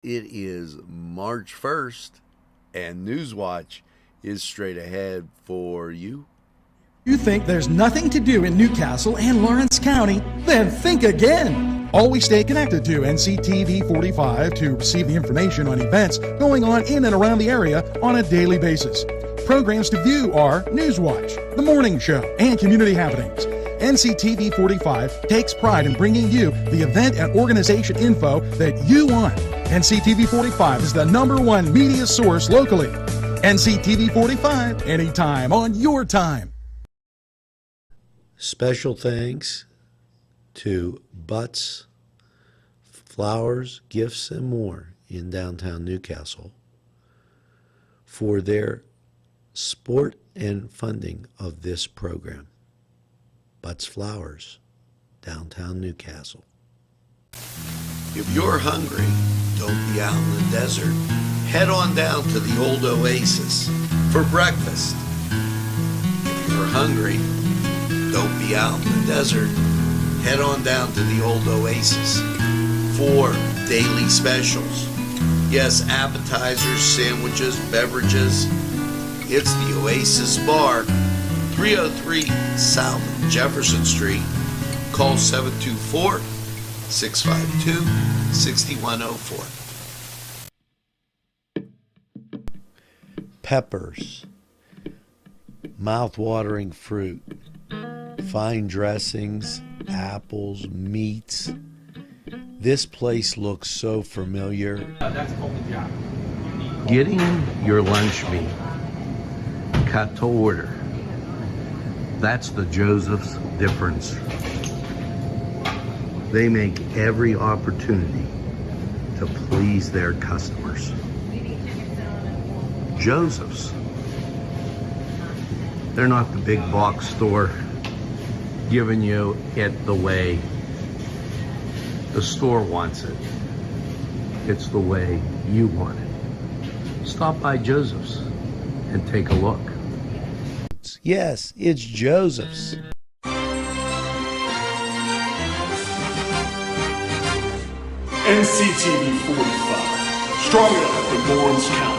It is March 1st, and Newswatch is straight ahead for you. You think there's nothing to do in Newcastle and Lawrence County? Then think again. Always stay connected to Nctv45 to receive the information on events going on in and around the area on a daily basis. Programs to view are Newswatch, The Morning Show, and Community Happenings. NCTV45 takes pride in bringing you the event and organization info that you want. NCTV45 is the #1 media source locally. NCTV45, anytime on your time. Special thanks to Butts, Flowers, Gifts, and More in downtown Newcastle for their support and funding of this program. Butts Flowers, downtown Newcastle. If you're hungry, don't be out in the desert. Head on down to the old Oasis for breakfast. If you're hungry, don't be out in the desert. Head on down to the old Oasis for daily specials. Yes, appetizers, sandwiches, beverages. It's the Oasis Bar, 303 South Jefferson Street. Call 724-652-6104. Peppers, mouth-watering fruit, fine dressings, apples, meats. This place looks so familiar. Getting your lunch meat cut to order. That's the Joseph's difference. They make every opportunity to please their customers. Joseph's. They're not the big box store giving you it the way the store wants it. It's the way you want it. Stop by Joseph's and take a look. Yes, it's Joseph's. Nctv45, strong enough for Lawrence County.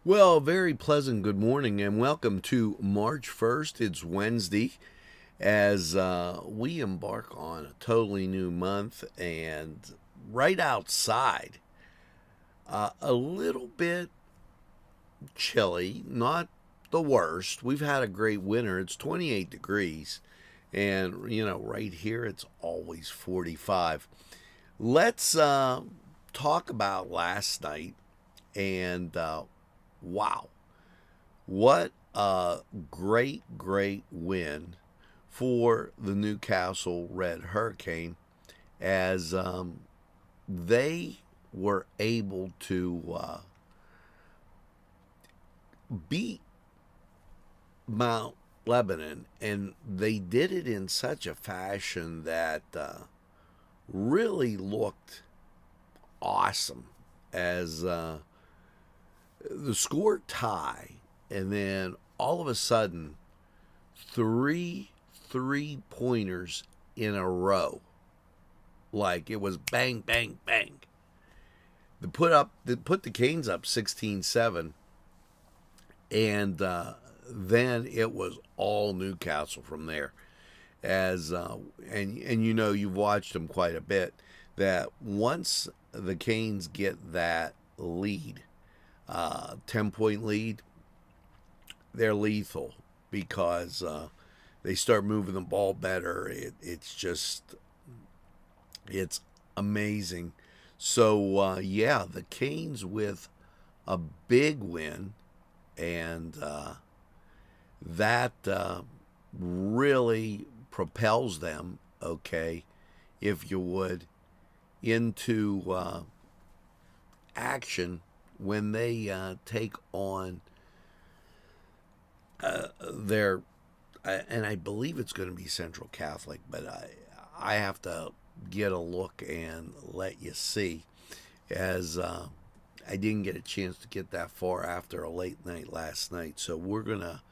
Well, very pleasant good morning and welcome to March 1st. It's Wednesday as we embark on a totally new month, and right outside, a little bit chilly, not the worst. We've had a great winter. It's 28 degrees, and right here it's always 45. Let's talk about last night, and wow, what a great win for the Newcastle Red Hurricane, as they were able to beat Mount Lebanon, and they did it in such a fashion that really looked awesome, as the score tie, and then all of a sudden 3 3-pointers in a row, like it was bang bang bang. They put the Canes up 16-7, and then it was all Newcastle from there. As and you've watched them quite a bit, that once the Canes get that lead, 10-point lead, they're lethal, because they start moving the ball better. It's amazing. So the Canes with a big win, and that really propels them, okay, if you would, into action when they take on their, and I believe it's going to be Central Catholic, but I have to get a look and let you see, as I didn't get a chance to get that far after a late night last night. So we're gonna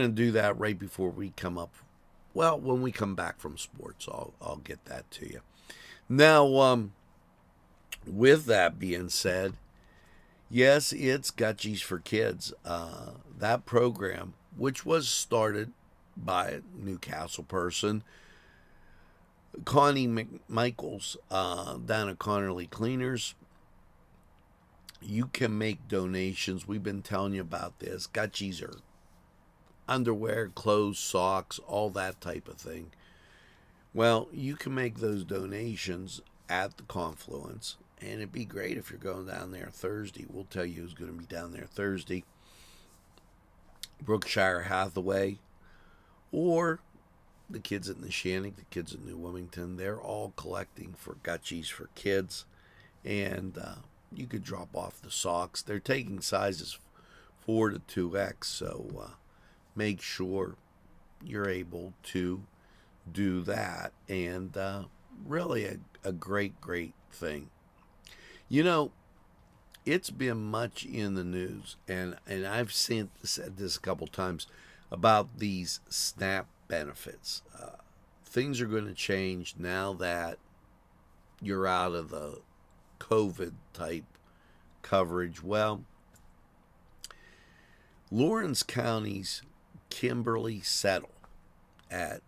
do that right before we come up Well, when we come back from sports, I'll get that to you. Now, with that being said, yes, it's Gutchies for Kids. That program, which was started by a Newcastle person, Connie McMichaels, down at Connerly Cleaners. You can make donations. We've been telling you about this. Gutchies are underwear, clothes, socks, all that type of thing. Well, you can make those donations at the Confluence, and it'd be great if you're going down there Thursday. We'll tell you who's going to be down there Thursday. Brookshire Hathaway, or the kids at Neshannock, the kids at New Wilmington. They're all collecting for Gutchies for Kids, and you could drop off the socks. They're taking sizes 4 to 2X, so make sure you're able to do that. And really a great thing. You know, it's been much in the news, and I've said this a couple times about these SNAP benefits. Things are going to change now that you're out of the COVID type coverage. Well, Lawrence County's Kimberly Settle at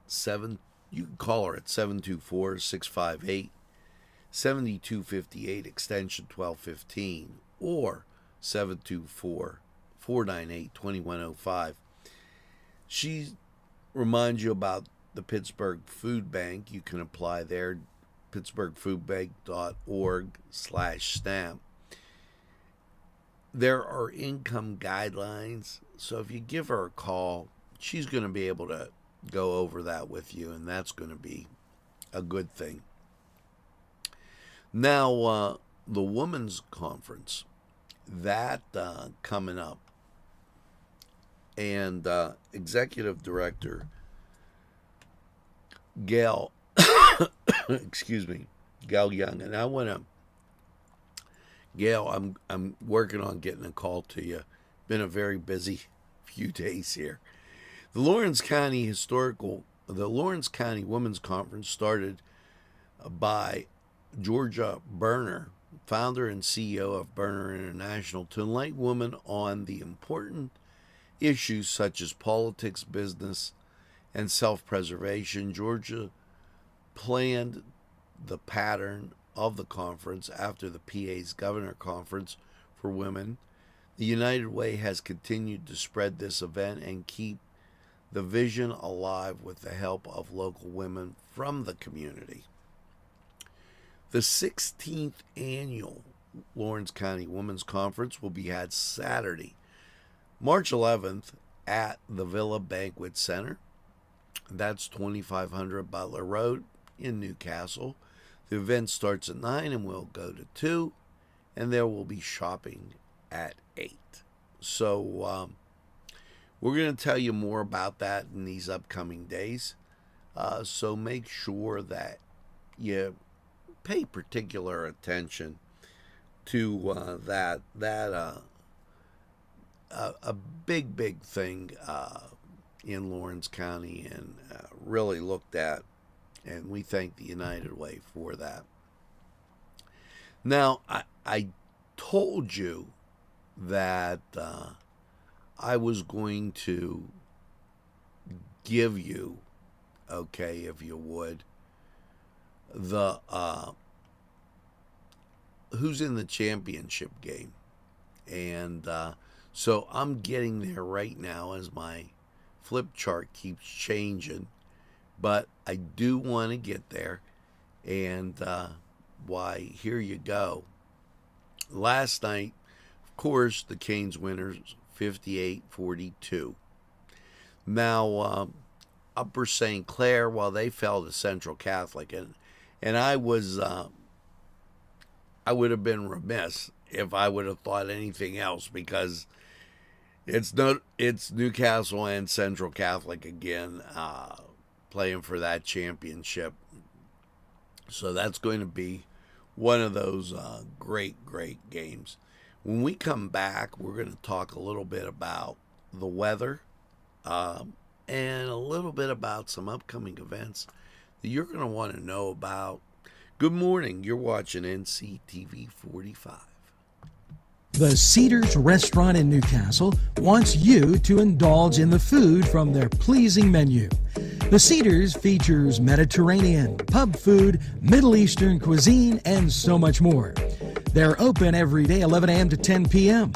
you can call her at 724-658-7258 extension 1215 or 724-498-2105. She reminds you about the Pittsburgh Food Bank. You can apply there, pittsburghfoodbank.org/SNAP. There are income guidelines, so if you give her a call, she's going to be able to go over that with you, and that's going to be a good thing. Now, the Women's Conference, that coming up, and Executive Director Gail, Gail Young, and I want to, Gail, I'm working on getting a call to you. Been a very busy few days here. The Lawrence County Women's Conference started by Georgia Berner, founder and CEO of Berner International, to enlighten women on the important issues such as politics, business, and self-preservation. Georgia planned the pattern of the conference after the PA's Governor Conference for Women. The United Way has continued to spread this event and keep the vision alive with the help of local women from the community. The 16th annual Lawrence County Women's Conference will be had Saturday, March 11th at the Villa Banquet Center. That's 2500 Butler Road in Newcastle. The event starts at 9 and will go to 2, and there will be shopping at 8. So we're going to tell you more about that in these upcoming days. So make sure that you pay particular attention to that a big thing in Lawrence County, and really looked at, and we thank the United Way for that. Now, I told you that I was going to give you, okay, if you would, the who's in the championship game. And so I'm getting there right now as my flip chart keeps changing, but I do want to get there. And why, here you go. Last night, of course, the Canes winners 58-42. Now, Upper St. Clair, well, they fell to Central Catholic, and I was I would have been remiss if I would have thought anything else, because it's Newcastle and Central Catholic again playing for that championship. So that's going to be one of those great games. When we come back, we're going to talk a little bit about the weather, and a little bit about some upcoming events that you're going to want to know about. Good morning. You're watching NCTV45. The Cedars Restaurant in Newcastle wants you to indulge in the food from their pleasing menu. The Cedars features Mediterranean, pub food, Middle Eastern cuisine, and so much more. They're open every day, 11 a.m. to 10 p.m.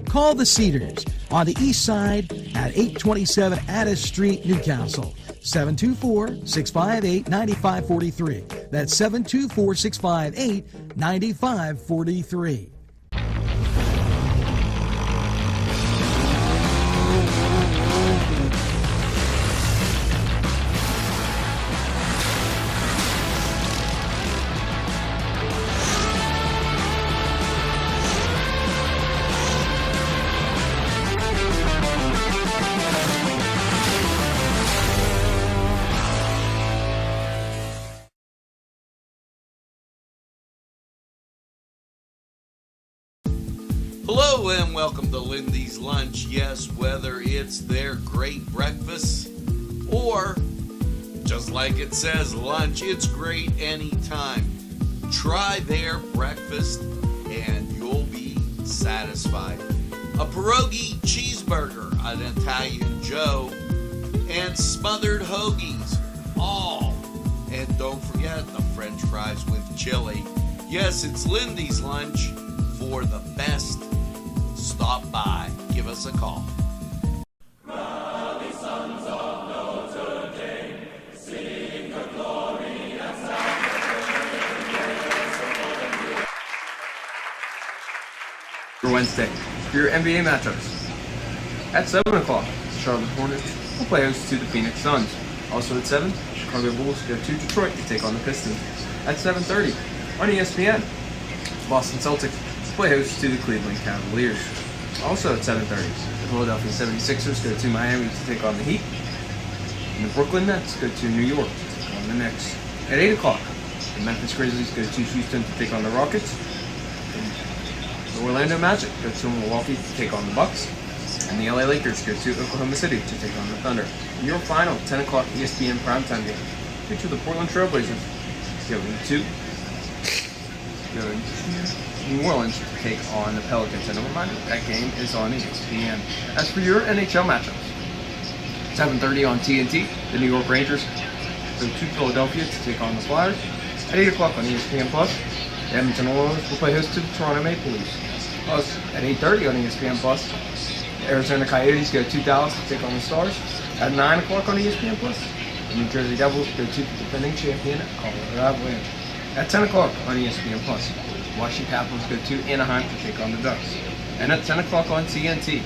Call the Cedars on the east side at 827 Addis Street, Newcastle. 724-658-9543. That's 724-658-9543. Hello and welcome to Lindy's Lunch. Yes, whether it's their great breakfast or, just like it says, lunch, it's great anytime. Try their breakfast and you'll be satisfied. A pierogi cheeseburger, an Italian Joe, and smothered hoagies, all. And don't forget the French fries with chili. Yes, it's Lindy's Lunch. For the best, stop by. Give us a call. For Wednesday, for your NBA matchups. At 7 o'clock, Charlotte Hornets will play host to the Phoenix Suns. Also at 7, Chicago Bulls go to Detroit to take on the Pistons. At 7:30 on ESPN, Boston Celtics play host to the Cleveland Cavaliers. Also at 7:30, the Philadelphia 76ers go to Miami to take on the Heat. And the Brooklyn Nets go to New York to take on the Knicks. At 8 o'clock, the Memphis Grizzlies go to Houston to take on the Rockets. And the Orlando Magic go to Milwaukee to take on the Bucks. And the LA Lakers go to Oklahoma City to take on the Thunder. And your final 10 o'clock ESPN primetime game features the Portland Trailblazers going to New Orleans to take on the Pelicans. And a reminder, that game is on ESPN. As for your NHL matchups, 7:30 on TNT, the New York Rangers go to Philadelphia to take on the Flyers. At 8 o'clock on ESPN+, the Edmonton Oilers will play host to the Toronto Maple Leafs. Plus, at 8:30 on ESPN+, the Arizona Coyotes go to Dallas to take on the Stars. At 9 o'clock on ESPN+, the New Jersey Devils go to the defending champion Colorado Avalanche. At 10 o'clock on ESPN+, Washington Capitals go to Anaheim to take on the Ducks. And at 10 o'clock on TNT,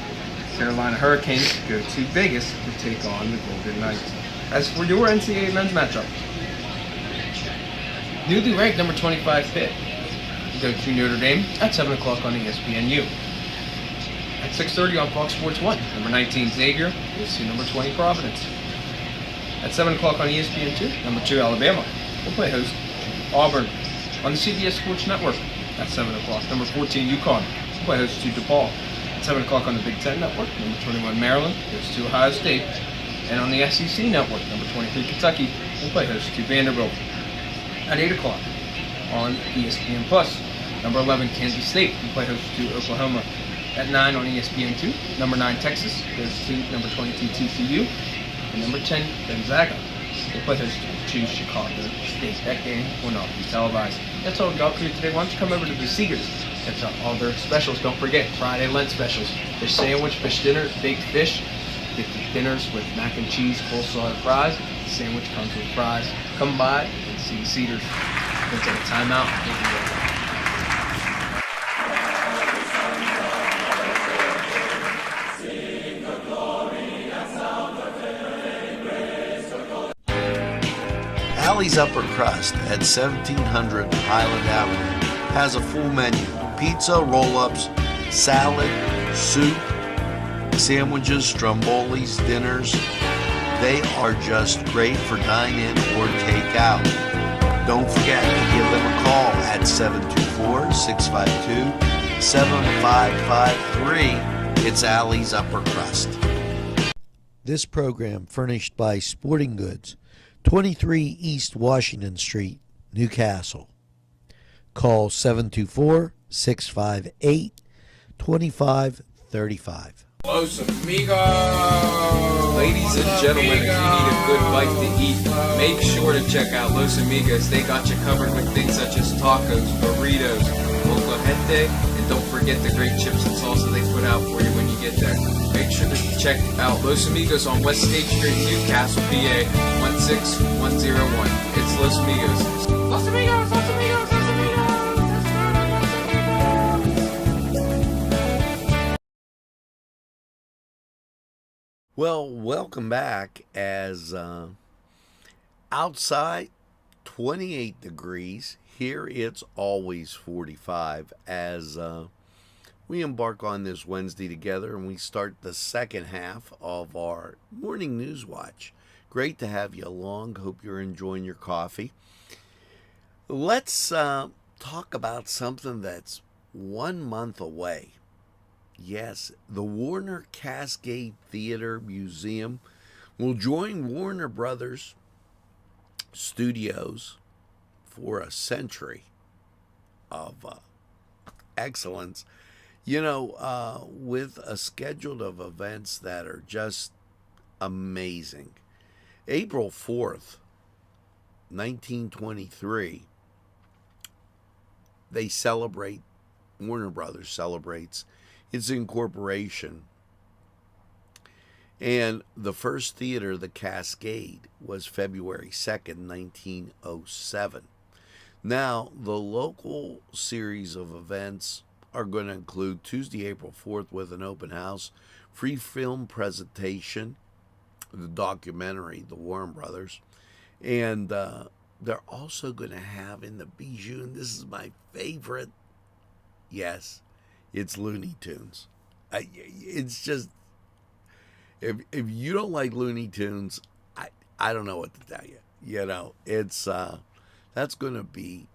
Carolina Hurricanes go to Vegas to take on the Golden Knights. As for your NCAA men's matchup, newly ranked number 25 Pitt go to Notre Dame at 7 o'clock on ESPNU. At 6:30 on Fox Sports 1, number 19 Xavier goes to number 20 Providence. At 7 o'clock on ESPN2, number 2 Alabama will play host Auburn. On the CBS Sports Network, at 7 o'clock, number 14 UConn will play host to DePaul. At 7 o'clock on the Big Ten Network, number 21 Maryland goes to Ohio State. And on the SEC Network, number 23 Kentucky will play host to Vanderbilt. At 8 o'clock on ESPN+, number 11 Kansas State will play host to Oklahoma. At 9 on ESPN2, number 9 Texas goes to number 22 TCU. And number 10 Gonzaga will play host to Chicago State. That game will not be televised. That's all we got for you today. Why don't you come over to the Cedars, catch out all their specials. Don't forget, Friday Lent specials. Fish sandwich, fish dinner, baked fish. Get the dinners with mac and cheese, coleslaw, and fries. The sandwich comes with fries. Come by and see the Cedars. Let's take a timeout. Allie's Upper Crust at 1700 Highland Avenue has a full menu. Pizza, roll-ups, salad, soup, sandwiches, strombolis, dinners. They are just great for dine-in or take-out. Don't forget to give them a call at 724-652-7553. It's Allie's Upper Crust. This program furnished by Sporting Goods, 23 East Washington Street, Newcastle. Call 724-658-2535. Los Amigos! Ladies and gentlemen, if you need a good bite to eat, make sure to check out Los Amigos. They got you covered with things such as tacos, burritos, molcajete, and don't forget the great chips and salsa they put out for you when you get there. Make sure to check out Los Amigos on West State Street, Newcastle, PA, 16101. It's Los Amigos. Los Amigos! Los Amigos! Los Amigos! Well, welcome back. As outside 28 degrees, here it's always 45 as we embark on this Wednesday together and we start the second half of our morning news watch. Great to have you along. Hope you're enjoying your coffee. Let's talk about something that's 1 month away. Yes, the Warner Cascade Theater Museum will join Warner Brothers Studios for a century of excellence. You know, with a schedule of events that are just amazing. April 4th, 1923, they celebrate, Warner Brothers celebrates its incorporation. And the first theater, the Cascade, was February 2nd, 1907. Now, the local series of events are going to include Tuesday, April 4th with an open house, free film presentation, the documentary, The Warner Brothers, and they're also going to have in the Bijou, and this is my favorite, yes, it's Looney Tunes. It's just, if you don't like Looney Tunes, I don't know what to tell you. You know, it's that's going to be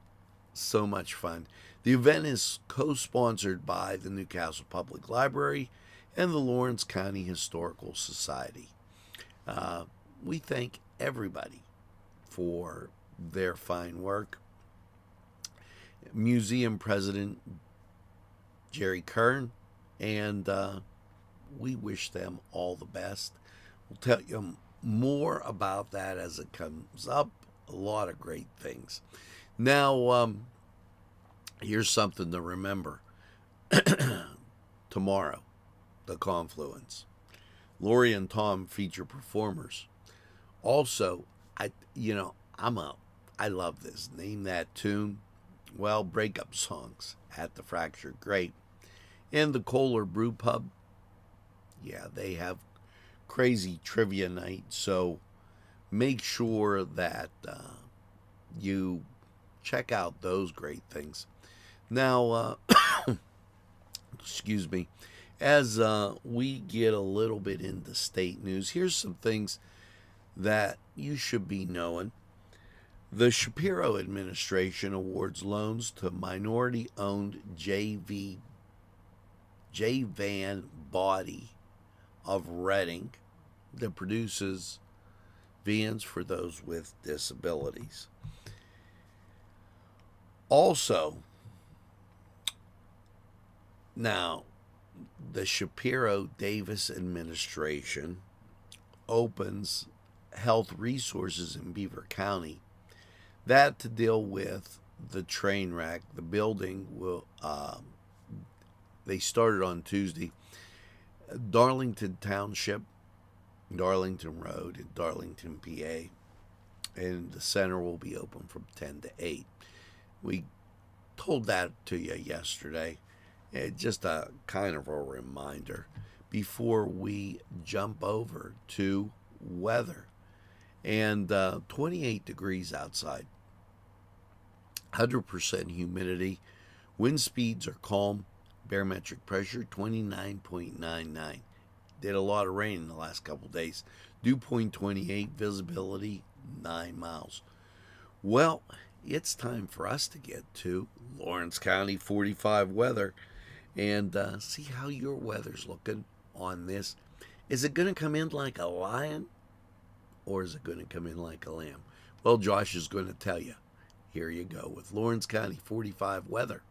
so much fun. The event is co-sponsored by the Newcastle Public Library and the Lawrence County Historical Society. We thank everybody for their fine work. Museum President Jerry Kern, and we wish them all the best. We'll tell you more about that as it comes up. A lot of great things. Now, here's something to remember. Tomorrow, the Confluence. Lori and Tom feature performers. Also, I love this. Name that tune. Well, breakup songs at the Fractured Grape. And the Kohler Brew Pub, yeah, they have crazy trivia night, so make sure that you check out those great things. Now, excuse me, as we get a little bit into state news, here's some things that you should be knowing. The Shapiro administration awards loans to minority-owned J-Van Body of Reading that produces vans for those with disabilities. Also, now, the Shapiro-Davis administration opens health resources in Beaver County. That to deal with the train wreck. The building will, they started on Tuesday. Darlington Township, Darlington Road in Darlington, PA. And the center will be open from 10 to 8. We told that to you yesterday. Just a kind of a reminder before we jump over to weather. And 28 degrees outside. 100% humidity. Wind speeds are calm. Barometric pressure 29.99. Did a lot of rain in the last couple days. Dew point 28. Visibility 9 miles. Well, it's time for us to get to Lawrence County 45 weather and see how your weather's looking on this Is it going to come in like a lion, or is it going to come in like a lamb? Well, Josh is going to tell you. Here you go with Lawrence County 45 weather.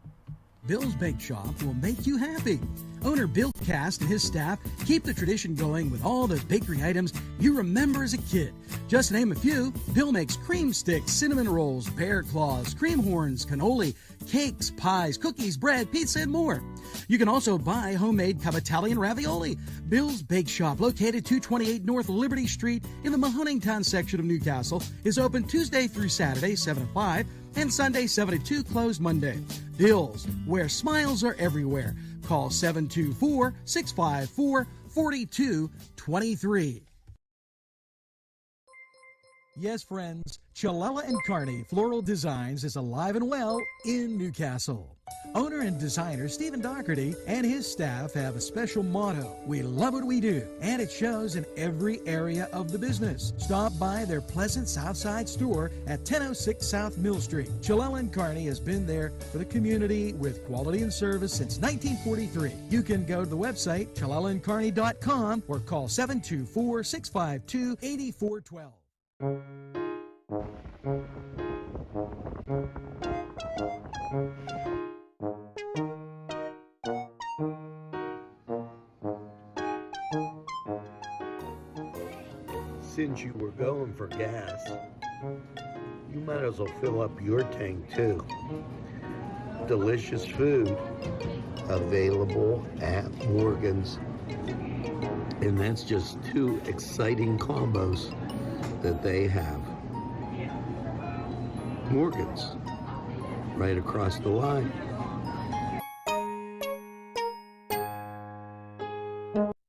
Bill's Bake Shop will make you happy. Owner Bill Cast and his staff keep the tradition going with all the bakery items you remember as a kid. Just to name a few, Bill makes cream sticks, cinnamon rolls, bear claws, cream horns, cannoli, cakes, pies, cookies, bread, pizza, and more. You can also buy homemade Cavatelli and ravioli. Bill's Bake Shop, located 228 North Liberty Street in the Mahoningtown section of Newcastle, is open Tuesday through Saturday, 7 to 5, and Sunday, 7 to 2, closed Monday. Bill's, where smiles are everywhere. Call 724-654-4223. Yes, friends, Chalella & Carney Floral Designs is alive and well in Newcastle. Owner and designer Stephen Doherty and his staff have a special motto: we love what we do, and it shows in every area of the business. Stop by their pleasant Southside store at 1006 South Mill Street. Chalella & Carney has been there for the community with quality and service since 1943. You can go to the website chalellaandcarney.com or call 724-652-8412. Since you were going for gas, you might as well fill up your tank too. Delicious food available at Morgan's. And that's just two exciting combos that they have. Morgan's, right across the line.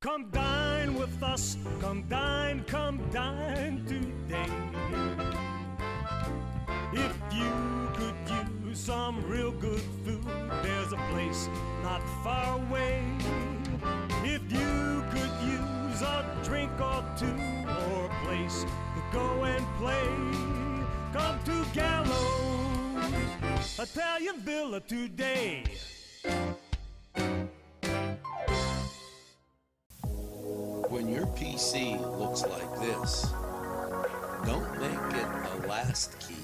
Come dine with us, come dine today. If you could use some real good food, there's a place not far away. If you could use a drink or two, or a place to go and play, come to Gallo's Italian Villa today. When your PC looks like this, don't make it a last key.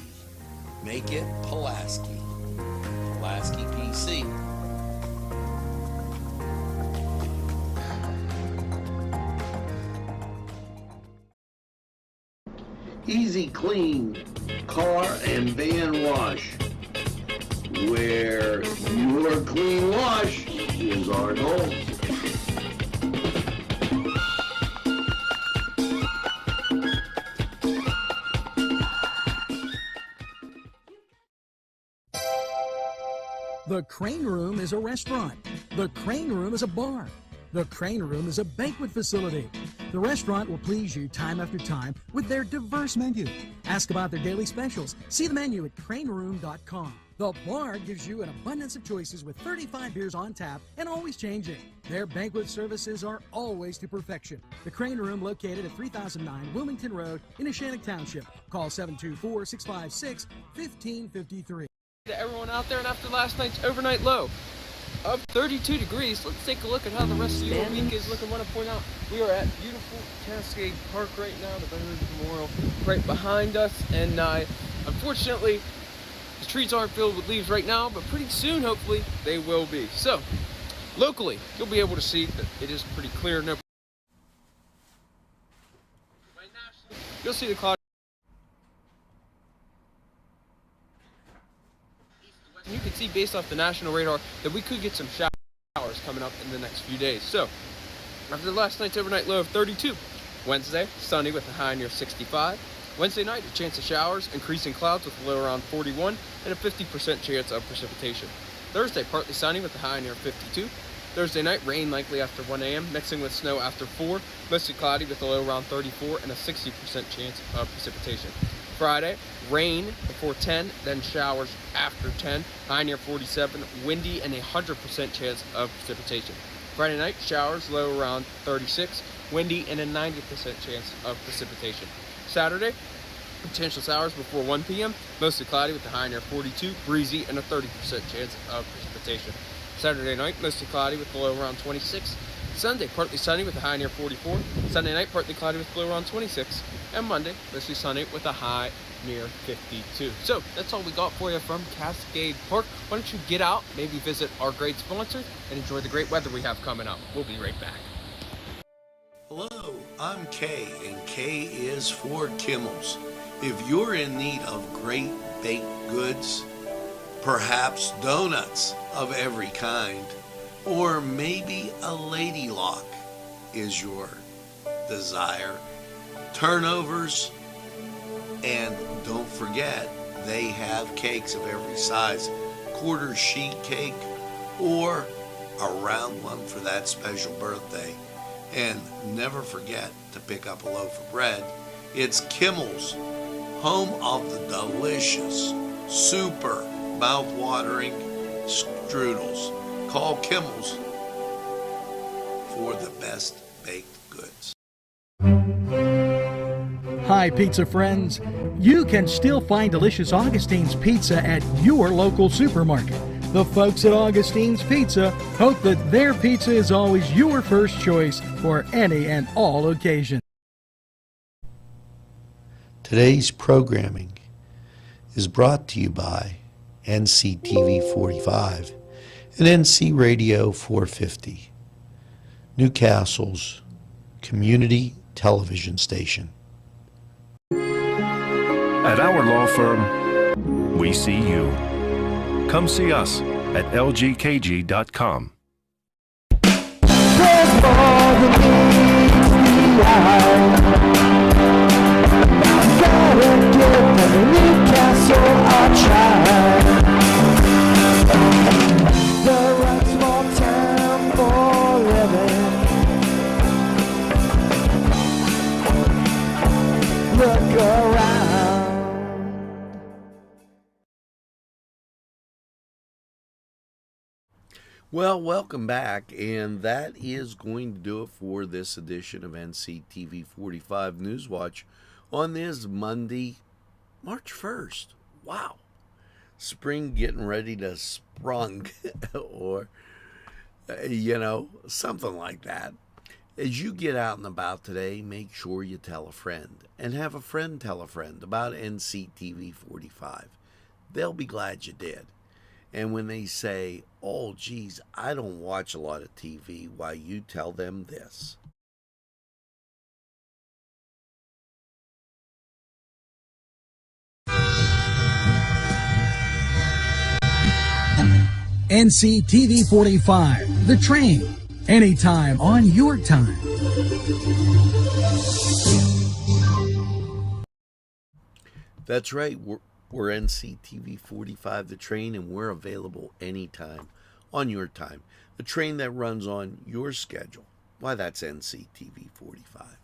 Make it Pulaski. Pulaski PC. Easy Clean Car and Van Wash, where your clean wash is our goal. The Crane Room is a restaurant. The Crane Room is a bar. The Crane Room is a banquet facility. The restaurant will please you time after time with their diverse menu. Ask about their daily specials. See the menu at craneroom.com. The bar gives you an abundance of choices with 35 beers on tap and always changing. Their banquet services are always to perfection. The Crane Room, located at 3009 Wilmington Road in Neshannock Township. Call 724-656-1553. To everyone out there, and after last night's overnight low of 32 degrees, let's take a look at how the rest of your week is looking. I want to point out we are at beautiful Cascade Park right now, the Veterans Memorial right behind us, and unfortunately the trees aren't filled with leaves right now, but pretty soon hopefully they will be. So locally you'll be able to see that it is pretty clear. No, you'll see the cloud. You can see based off the national radar that we could get some showers coming up in the next few days. So after last night's overnight low of 32, Wednesday, sunny with a high near 65. Wednesday night, a chance of showers, increasing clouds with a low around 41 and a 50% chance of precipitation. Thursday, partly sunny with a high near 52. Thursday night, rain likely after 1 a.m., mixing with snow after 4, mostly cloudy with a low around 34 and a 60% chance of precipitation. Friday, rain before 10, then showers after 10, high near 47, windy and a 100% chance of precipitation. Friday night, showers, low around 36, windy and a 90% chance of precipitation. Saturday, potential showers before 1 p.m., mostly cloudy with a high near 42, breezy and a 30% chance of precipitation. Saturday night, mostly cloudy with a low around 26, Sunday, partly sunny with a high near 44. Sunday night, partly cloudy with low around 26. And Monday, mostly sunny with a high near 52. So that's all we got for you from Cascade Park. Why don't you get out, maybe visit our great sponsor, and enjoy the great weather we have coming up. We'll be right back. Hello, I'm Kay, and K is for Kimmel's. If you're in need of great baked goods, perhaps donuts of every kind, or maybe a lady lock is your desire, turnovers, and don't forget, they have cakes of every size, quarter sheet cake or a round one for that special birthday. And never forget to pick up a loaf of bread. It's Kimmel's, home of the delicious, super mouth-watering strudels. Call Kimmel's for the best baked goods. Hi, pizza friends. You can still find delicious Augustine's Pizza at your local supermarket. The folks at Augustine's Pizza hope that their pizza is always your first choice for any and all occasions. Today's programming is brought to you by Nctv45 and NC Radio 450, Newcastle's community television station. At our law firm, we see you. Come see us at lgkg.com. There's more than meets the eye. Gotta give the Newcastle a try. The right small town for living. Look around. Well, welcome back, and that is going to do it for this edition of Nctv45 Newswatch on this Monday, March 1st. Wow. Spring getting ready to sprung, or, something like that. As you get out and about today, make sure you tell a friend, and have a friend tell a friend about Nctv45. They'll be glad you did. And when they say, oh, geez, I don't watch a lot of TV, why, you tell them this. NCTV45, The Train, anytime on your time. That's right. We're Nctv45 The Train, and we're available anytime on your time. A train that runs on your schedule. Why, that's Nctv45.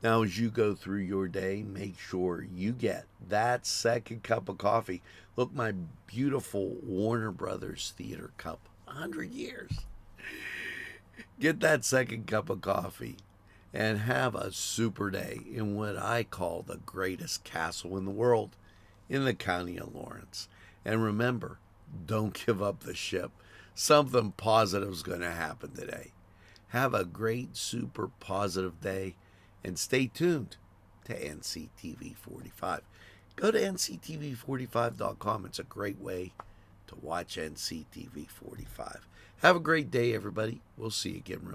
Now, as you go through your day, make sure you get that second cup of coffee. Look, my beautiful Warner Brothers Theater cup, 100 years. Get that second cup of coffee and have a super day in what I call the greatest castle in the world, in the county of Lawrence. And remember, don't give up the ship. Something positive is going to happen today. Have a great, super positive day, and stay tuned to NCTV45. Go to nctv45.com. It's a great way to watch NCTV45. Have a great day, everybody. We'll see you again real